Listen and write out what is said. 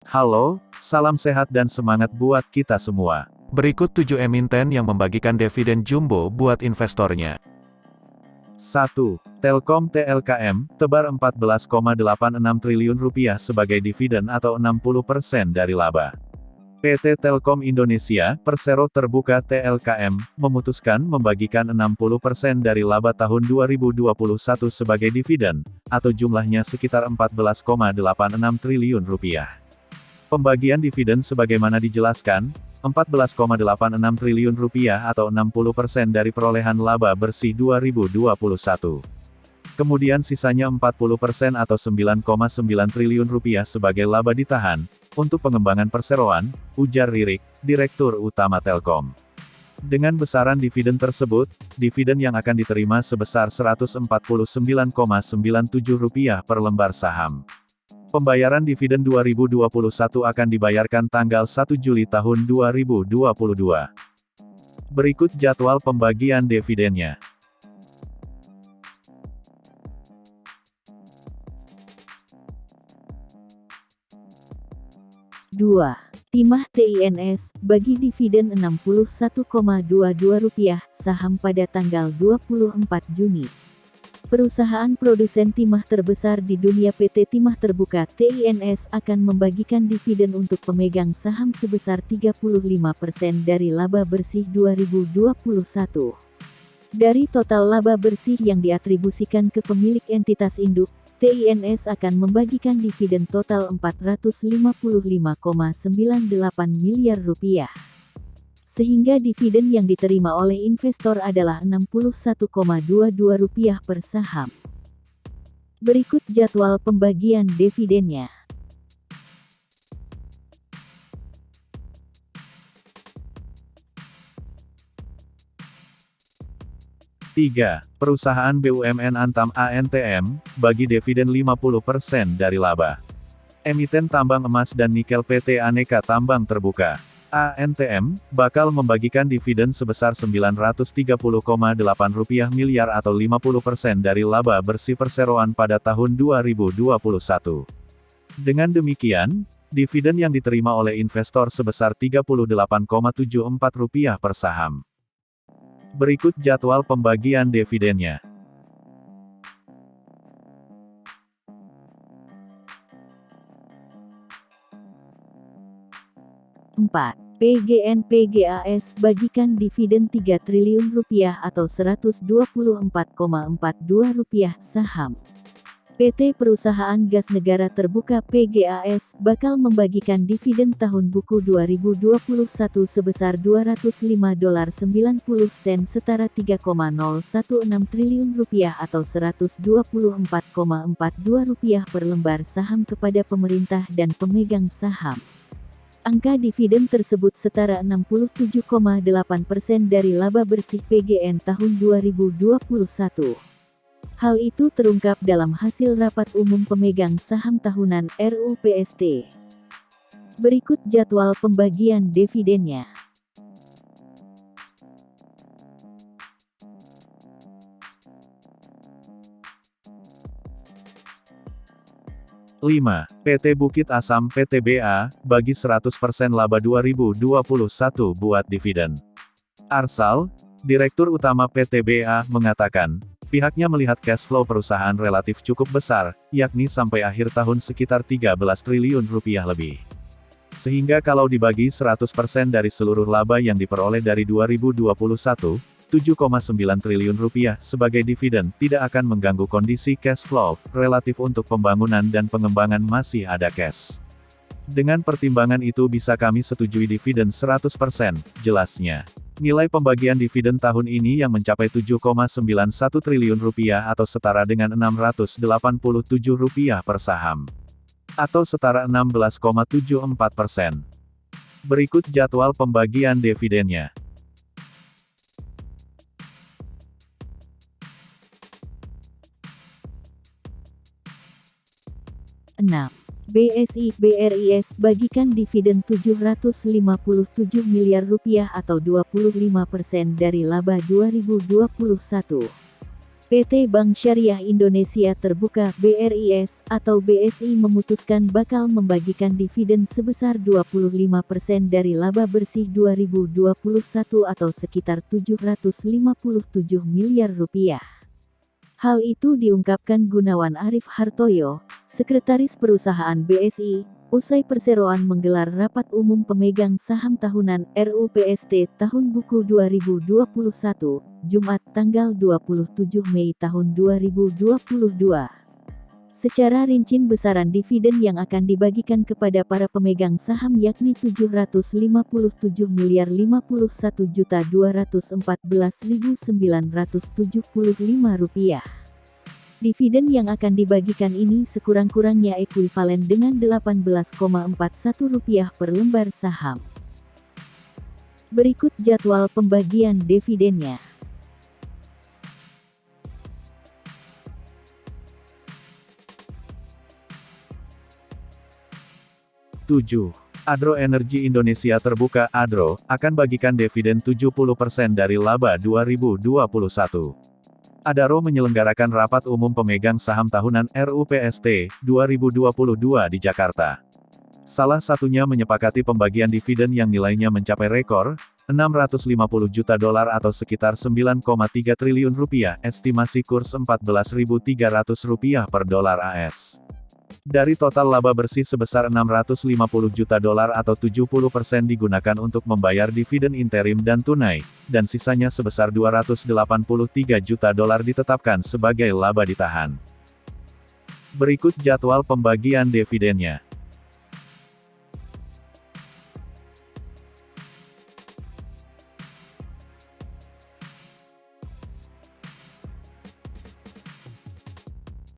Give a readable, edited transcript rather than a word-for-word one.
Halo, salam sehat dan semangat buat kita semua. Berikut 7 emiten yang membagikan dividen jumbo buat investornya. 1. Telkom TLKM, tebar Rp14,86 triliun sebagai dividen atau 60% dari laba. PT Telkom Indonesia, Persero Terbuka TLKM, memutuskan membagikan 60% dari laba tahun 2021 sebagai dividen, atau jumlahnya sekitar Rp14,86 triliun. Pembagian dividen sebagaimana dijelaskan, Rp14,86 triliun atau 60% dari perolehan laba bersih 2021. Kemudian sisanya 40% atau Rp9,9 triliun sebagai laba ditahan, untuk pengembangan perseroan, ujar Ririk, Direktur Utama Telkom. Dengan besaran dividen tersebut, dividen yang akan diterima sebesar Rp149,97 per lembar saham. Pembayaran dividen 2021 akan dibayarkan tanggal 1 Juli tahun 2022. Berikut jadwal pembagian dividennya. Dua. Timah TINS, bagi dividen Rp61,22 saham pada tanggal 24 Juni. Perusahaan produsen timah terbesar di dunia PT Timah Terbuka TINS akan membagikan dividen untuk pemegang saham sebesar 35% dari laba bersih 2021. Dari total laba bersih yang diatribusikan ke pemilik entitas induk, TINS akan membagikan dividen total Rp455,98 miliar. Sehingga dividen yang diterima oleh investor adalah Rp61,22 per saham. Berikut jadwal pembagian dividennya. Tiga. Perusahaan BUMN Antam ANTM, bagi dividen 50% dari laba. Emiten tambang emas dan nikel PT Aneka Tambang Terbuka ANTM, bakal membagikan dividen sebesar Rp930,8 miliar atau 50% dari laba bersih perseroan pada tahun 2021. Dengan demikian, dividen yang diterima oleh investor sebesar Rp38,74 per saham. Berikut jadwal pembagian dividennya. 4. PGN-PGAS bagikan dividen Rp3 triliun atau Rp124,42 saham. PT Perusahaan Gas Negara Terbuka PGAS bakal membagikan dividen tahun buku 2021 sebesar $205.90 setara Rp3,016 triliun atau Rp124,42 per lembar saham kepada pemerintah dan pemegang saham. Angka dividen tersebut setara 67,8% dari laba bersih PGN tahun 2021. Hal itu terungkap dalam hasil rapat umum pemegang saham tahunan RUPST. Berikut jadwal pembagian dividennya. 5. PT Bukit Asam PTBA, bagi 100% laba 2021 buat dividen. Arsal, Direktur Utama PTBA, mengatakan, pihaknya melihat cash flow perusahaan relatif cukup besar, yakni sampai akhir tahun sekitar Rp13 triliun lebih. Sehingga kalau dibagi 100% dari seluruh laba yang diperoleh dari 2021, Rp7,9 triliun sebagai dividen tidak akan mengganggu kondisi cash flow, relatif untuk pembangunan dan pengembangan masih ada cash. Dengan pertimbangan itu bisa kami setujui dividen 100%, jelasnya. Nilai pembagian dividen tahun ini yang mencapai Rp7,91 triliun atau setara dengan Rp687 per saham. Atau setara 16,74%. Berikut jadwal pembagian dividennya. 6. BSI BRIS bagikan dividen Rp757 miliar atau 25% dari laba 2021. PT Bank Syariah Indonesia Terbuka (BRIS) atau BSI memutuskan bakal membagikan dividen sebesar 25% dari laba bersih 2021 atau sekitar 757 miliar rupiah. Hal itu diungkapkan Gunawan Arif Hartoyo, Sekretaris Perusahaan BSI, usai perseroan menggelar rapat umum pemegang saham tahunan RUPST tahun buku 2021, Jumat tanggal 27 Mei tahun 2022. Secara rinci besaran dividen yang akan dibagikan kepada para pemegang saham yakni Rp757.214.975. Dividen yang akan dibagikan ini sekurang-kurangnya ekuivalen dengan Rp18,41 per lembar saham. Berikut jadwal pembagian dividennya. 7. Adro Energi Indonesia Terbuka (ADRO) akan bagikan dividen 70% dari laba 2021. Adaro menyelenggarakan rapat umum pemegang saham tahunan RUPST 2022 di Jakarta. Salah satunya menyepakati pembagian dividen yang nilainya mencapai rekor $650 juta atau sekitar 9,3 triliun rupiah, estimasi kurs Rp14.300 per dolar AS. Dari total laba bersih sebesar $650 juta atau 70% digunakan untuk membayar dividen interim dan tunai, dan sisanya sebesar $283 juta ditetapkan sebagai laba ditahan. Berikut jadwal pembagian dividennya.